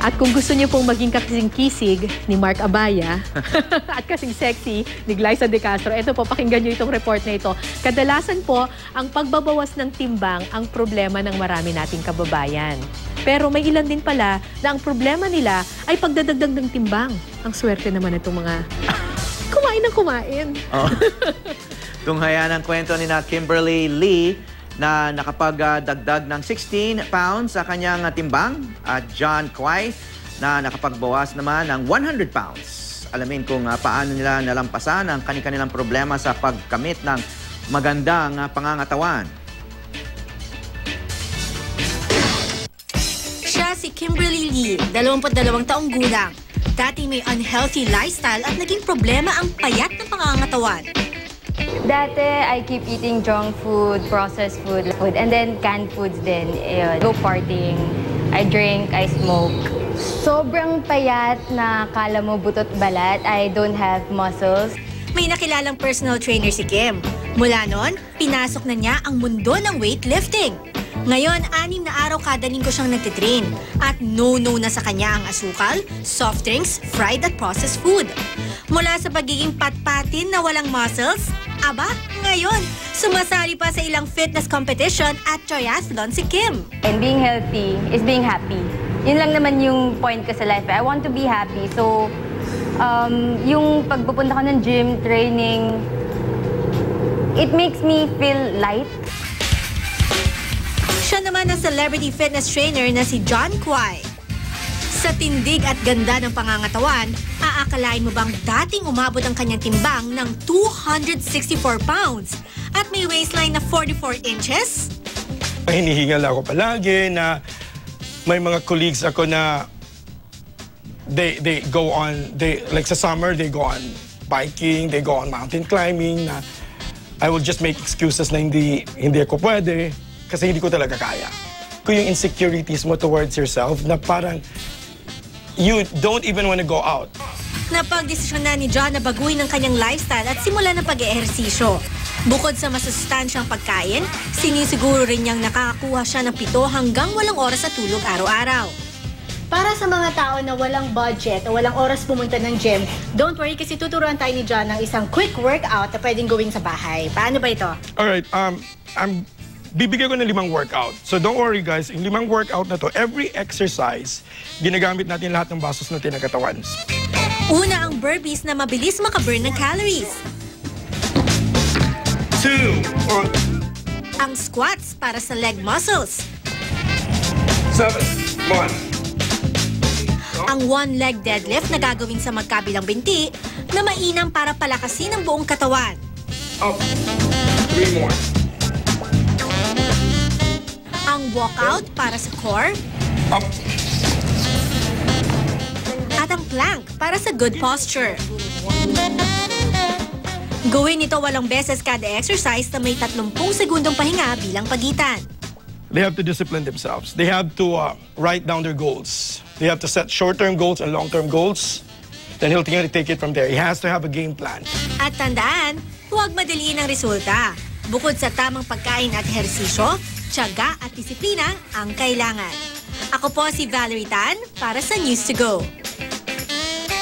At kung gusto niyo pong maging kasing kisig ni Mark Abaya at kasing sexy ni Glyza De Castro, ito po, pakinggan niyo itong report na ito. Kadalasan po, ang pagbabawas ng timbang ang problema ng marami nating kababayan. Pero may ilan din pala na ang problema nila ay pagdadagdag ng timbang. Ang swerte naman itong mga kumain ng kumain. Oh. Tunghaya ng kwento ni na Kimberly Lee na nakapagdagdag ng 16 pounds sa kanyang timbang at John Kwai na nakapagbawas naman ng 100 pounds. Alamin kung paano nila nalampasan ang kanilang problema sa pagkamit ng magandang pangangatawan. Siya si Kimberly Lee, 22 taong gulang. Dati may unhealthy lifestyle at naging problema ang payat ng pangangatawan. Dati, I keep eating junk food, processed food, and then canned foods din. Go partying, I drink, I smoke. Sobrang payat na kala mo butot balat. I don't have muscles. May nakilalang personal trainer si Kim. Mula noon, pinasok na niya ang mundo ng weightlifting. Ngayon, 6 na araw kada linggo siyang nagtitrain. At no-no na sa kanya ang asukal, soft drinks, fried at processed food. Mula sa pagiging patpatin na walang muscles, aba, ngayon, sumasali pa sa ilang fitness competition at triathlon si Kim. And being healthy is being happy. Yun lang naman yung point ko sa life. I want to be happy. So, yung pagpupunta ko ng gym, training, it makes me feel light. Siya naman ang celebrity fitness trainer na si John Kwai. Sa tindig at ganda ng pangangatawan, aakalain mo bang dating umabot ang kanyang timbang ng 264 pounds at may waistline na 44 inches? Hinihingal ako palagi na may mga colleagues ako na they go on, like sa summer, they go on biking, they go on mountain climbing, na I will just make excuses na hindi ako pwede kasi hindi ko talaga kaya. Kung yung insecurities mo towards yourself na parang you don't even want to go out. Napagdesisyon na ni John na baguhin ang kanyang lifestyle at simulan ng pag-ehersisyo. Bukod sa masustansyang pagkain, sinisiguro rin niyang nakakakuha siya ng 7 hanggang 8 oras sa tulog araw-araw. Para sa mga tao na walang budget o walang oras pumunta ng gym, don't worry kasi tuturuan tayo ni John ng isang quick workout na pwedeng gawin sa bahay. Paano ba ito? Alright, bibigyan ko ng 5 workout. So don't worry guys, yung 5 workout na to, every exercise, ginagamit natin lahat ng basos natin ng katawan. Una ang burpees na mabilis makaburn ng calories. 2, Ang squats para sa leg muscles. 7, 1. Ang one-leg deadlift na gagawin sa magkabilang binti na mainam para palakasin ang buong katawan. Up. 3 more. Ang walkout para sa core. Up. At ang plank para sa good posture. Gawin ito 8 beses kada exercise na may 30 segundong pahinga bilang pagitan. They have to discipline themselves. They have to write down their goals. They have to set short-term goals and long-term goals. Then he'll take it from there. He has to have a game plan. At tandaan, huwag madaliin ang resulta. Bukod sa tamang pagkain at ehersisyo, tiyaga at disiplina ang kailangan. Ako po si Valerie Tan para sa News to Go.